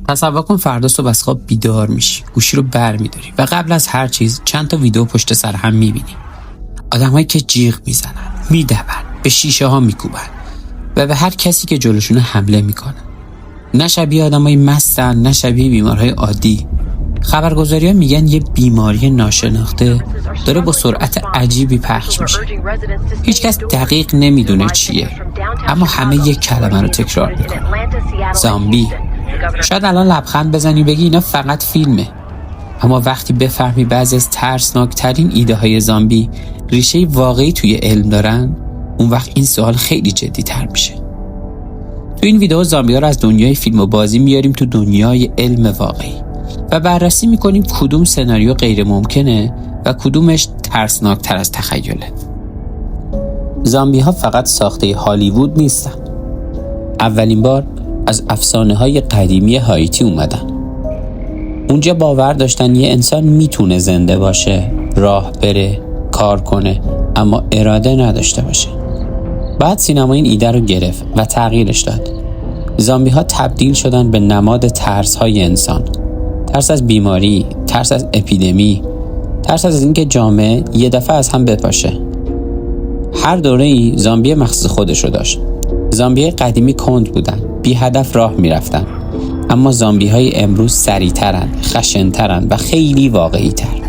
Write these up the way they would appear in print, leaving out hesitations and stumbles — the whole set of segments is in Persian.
تصور کن فردا صبح از خواب بیدار میشی، گوشی رو برمیداری و قبل از هر چیز چند تا ویدیو پشت سر هم میبینی. آدمایی که جیغ میزنن، میدون، به شیشه ها میکوبن و به هر کسی که جلوشون حمله میکنن. نه شبیه آدمای مستن، نه شبیه بیمارهای عادی. خبرگزاری‌ها میگن یه بیماری ناشناخته داره با سرعت عجیبی پخش میشه. هیچکس دقیق نمیدونه چیه، اما همه یک کلمه رو تکرار میکنن: زامبی. شاید الان لبخند بزنی بگی اینا فقط فیلمه، اما وقتی بفهمی بعضی از ترسناکترین ایده های زامبی ریشه واقعی توی علم دارن، اون وقت این سوال خیلی جدی تر میشه. تو این ویدیو زامبی ها رو از دنیای فیلم و بازی میاریم تو دنیای علم واقعی و بررسی میکنیم کدوم سناریو غیر ممکنه و کدومش ترسناکتر از تخیله. زامبی ها فقط ساخته هالیوود نیستن. اولین بار از افسانه های قدیمی هایتی اومدن. اونجا باور داشتن یه انسان میتونه زنده باشه، راه بره، کار کنه، اما اراده نداشته باشه. بعد سینما این ایده رو گرفت و تغییرش داد. زامبی ها تبدیل شدن به نماد ترس های انسان. ترس از بیماری، ترس از اپیدمی، ترس از اینکه جامعه یه دفعه از هم بپاشه. هر دوره‌ای زامبی مخصوص خودش رو داشت. زامبی قدیمی کند بودن، بی هدف راه میرفتن، اما زامبی های امروز سریع‌ترن، خشن‌ترن و خیلی واقعی‌تر،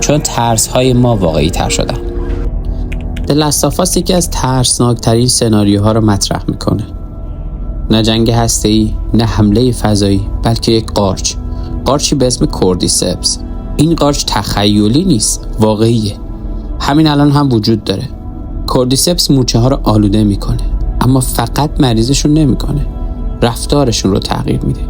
چون ترس های ما واقعی‌تر شدن. The Last of Us یکی از ترسناکترین سناریوها رو مطرح میکنه. نه جنگ هسته‌ای، نه حمله فضایی، بلکه یک قارچی به اسم کوردیسپس. این قارچ تخیلی نیست، واقعیه. همین الان هم وجود داره. کوردیسپس مورچه ها رو آلوده میکنه، اما فقط مریضشون نمیکنه، رفتارشون رو تغییر میده.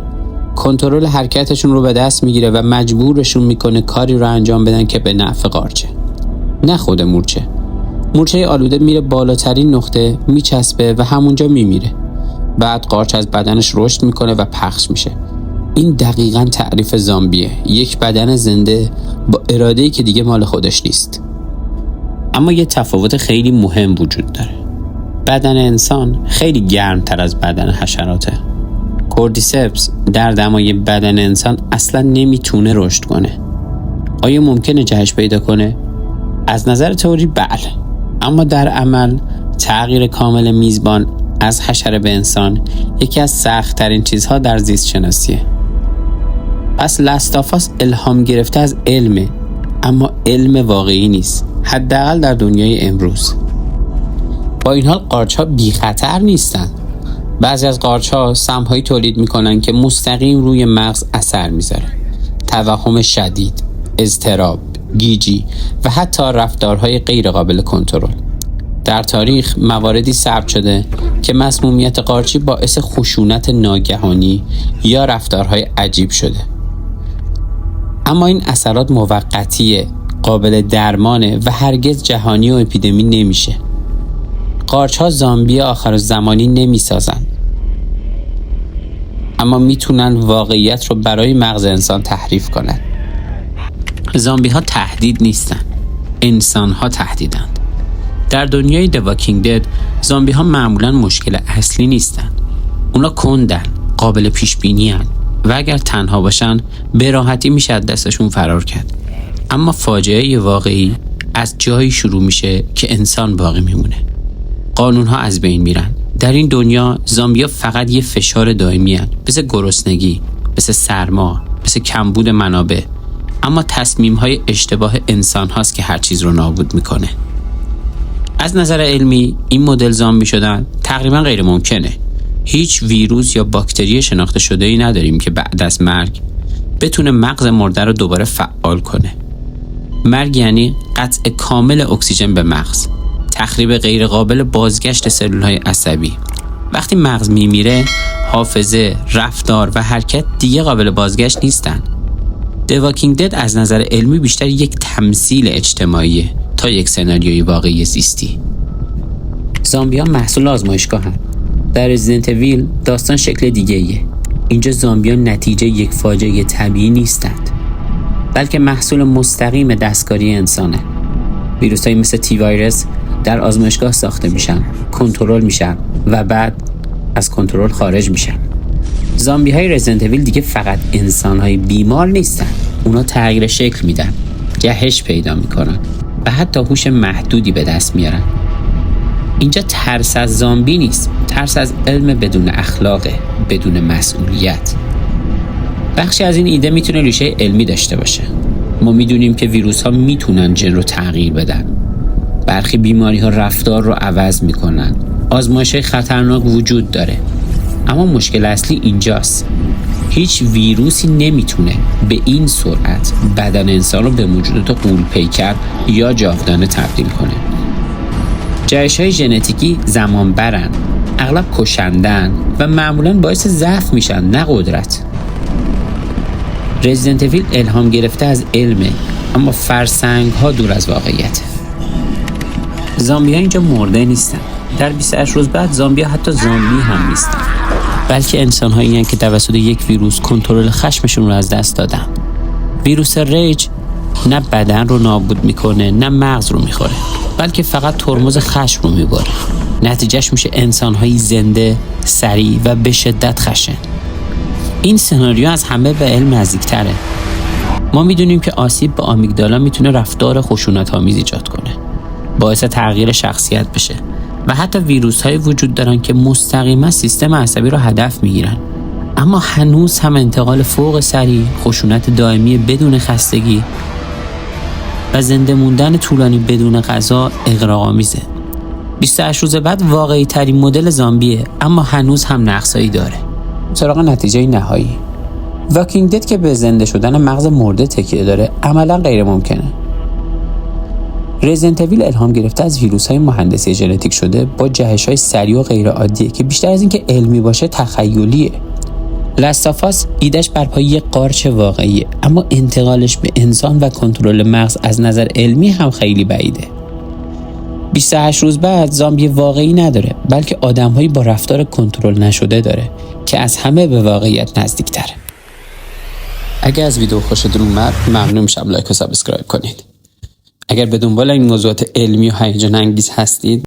کنترل حرکتشون رو به دست میگیره و مجبورشون میکنه کاری رو انجام بدن که به نفع قارچه، نه خود مورچه آلوده میره بالاترین نقطه، میچسبه و همونجا میمیره. بعد قارچ از بدنش رشد میکنه و پخش میشه. این دقیقاً تعریف زامبیه، یک بدن زنده با اراده‌ای که دیگه مال خودش نیست. اما یه تفاوت خیلی مهم وجود داره. بدن انسان خیلی گرمتر از بدن حشراته. کوردیسپس در دمای بدن انسان اصلا نمیتونه رشد کنه. آیا ممکنه جهش پیدا کنه؟ از نظر تئوری بله، اما در عمل تغییر کامل میزبان از حشره به انسان یکی از سخت‌ترین چیزها در زیست شناسیه. پس لاست آف آس الهام گرفته از علمه، اما علم واقعی نیست، حداقل در دنیای امروز. با این حال قارچ‌ها بی خطر نیستن. بعضی از قارچ‌ها سم‌هایی تولید میکنن که مستقیم روی مغز اثر میذاره. توهم شدید، اضطراب، گیجی و حتی رفتارهای غیر قابل کنترل. در تاریخ مواردی ثبت شده که مسمومیت قارچی باعث خشونت ناگهانی یا رفتارهای عجیب شده. اما این اثرات موقتیه، قابل درمانه و هرگز جهانی و اپیدمی نمیشه. قارچ‌ها زامبی آخرالزمانی نمیسازن، اما میتونن واقعیت رو برای مغز انسان تحریف کنن. زامبی ها تهدید نیستن، انسان ها تهدیدند. در دنیای The Walking Dead زامبی ها معمولا مشکل اصلی نیستن. اونا کندن، قابل پیش بینی هن و اگر تنها باشن به راحتی میشه از دستشون فرار کرد. اما فاجعه واقعی از جایی شروع میشه که انسان باقی میمونه. قانون ها از بین میرن. در این دنیا زامبی ها فقط یه فشار دائمی هن، مثل گرسنگی، مثل سرما، مثل کمبود منابع. اما تصمیم‌های اشتباه انسان هاست که هر چیز رو نابود میکنه. از نظر علمی این مدل زامبی شدن تقریبا غیر ممکنه. هیچ ویروس یا باکتری شناخته شده‌ای نداریم که بعد از مرگ بتونه مغز مرده رو دوباره فعال کنه. مرگ یعنی قطع کامل اکسیژن به مغز، تخریب غیر قابل بازگشت سلول‌های عصبی. وقتی مغز میمیره، حافظه، رفتار و حرکت دیگه قابل بازگشت نیستن. The Walking Dead از نظر علمی بیشتر یک تمثیل اجتماعیه تا یک سناریوی واقعی زیستی. زامبی ها محصول آزمایشگاه هستند. در رزیدنت ویل داستان شکل دیگه ایه. اینجا زامبی ها نتیجه یک فاجعه طبیعی نیستند، بلکه محصول مستقیم دستکاری انسانه. ویروس های مثل تی ویروس در آزمایشگاه ساخته میشن، کنترل میشن و بعد از کنترل خارج میشن. زامبی های رزیدنت اویل دیگه فقط انسان های بیمار نیستن. اونا تغییر شکل میدن، جهش پیدا میکنن و حتی هوش محدودی به دست میارن. اینجا ترس از زامبی نیست، ترس از علم بدون اخلاقه، بدون مسئولیت. بخشی از این ایده میتونه ریشه علمی داشته باشه. ما میدونیم که ویروس ها میتونن ژن رو تغییر بدن. برخی بیماری ها رفتار رو عوض میکنن. آزمایش خطرناک وجود داره. اما مشکل اصلی اینجاست. هیچ ویروسی نمیتونه به این سرعت بدن انسان رو به موجودات غول‌پیکر یا جاودانه تبدیل کنه. جهش‌های ژنتیکی زمان برن، اغلب کشندن و معمولاً باعث ضعف میشن، نه قدرت. رزیدنت اویل الهام گرفته از علمه، اما فرسنگ‌ها دور از واقعیت. زامبی‌ها اینجا مرده نیستن. در 28 روز بعد زامبی‌ها حتی زامبی هم نیستن، بلکه انسان‌هایی هستند که توسط یک ویروس کنترل خشمشون رو از دست دادن. ویروس ریج نه بدن رو نابود میکنه نه مغز رو میخوره، بلکه فقط ترمز خشم رو میبره. نتیجهش میشه انسان‌هایی زنده، سریع و به شدت خشن. این سناریو از همه به علم نزدیک‌تره. ما میدونیم که آسیب به آمیگدالا میتونه رفتار خشونت‌آمیز ایجاد کنه، باعث تغییر شخصیت بشه و حتی ویروس‌های وجود دارن که مستقیما سیستم عصبی رو هدف میگیرن. اما هنوز هم انتقال فوق سریع، خشونت دائمی بدون خستگی و زنده موندن طولانی بدون غذا اغراق‌آمیزه. 28 روز بعد واقعی ترین مدل زامبیه، اما هنوز هم نقصایی داره. سراغ نتیجه نهایی. واکینگ دد که به زنده شدن مغز مرده تکیه داره، عملا غیر ممکنه. رزیدنت اویل الهام گرفته از ویروس‌های مهندسی ژنتیک شده با جهش‌های سریع و غیر عادیه که بیشتر از این که علمی باشه تخیلیه. لاست آف آس ایدهش بر پایه یک قارچ واقعیه، اما انتقالش به انسان و کنترل مغز از نظر علمی هم خیلی بعیده. 28 روز بعد زامبی واقعی نداره، بلکه آدم‌هایی با رفتار کنترل نشده داره که از همه به واقعیت نزدیک‌تره. اگه از ویدیو خوشتون اومد ممنون میشم لایک و سابسکرایب کنید. اگر به دنبال این موضوعات علمی و هیجان انگیز هستید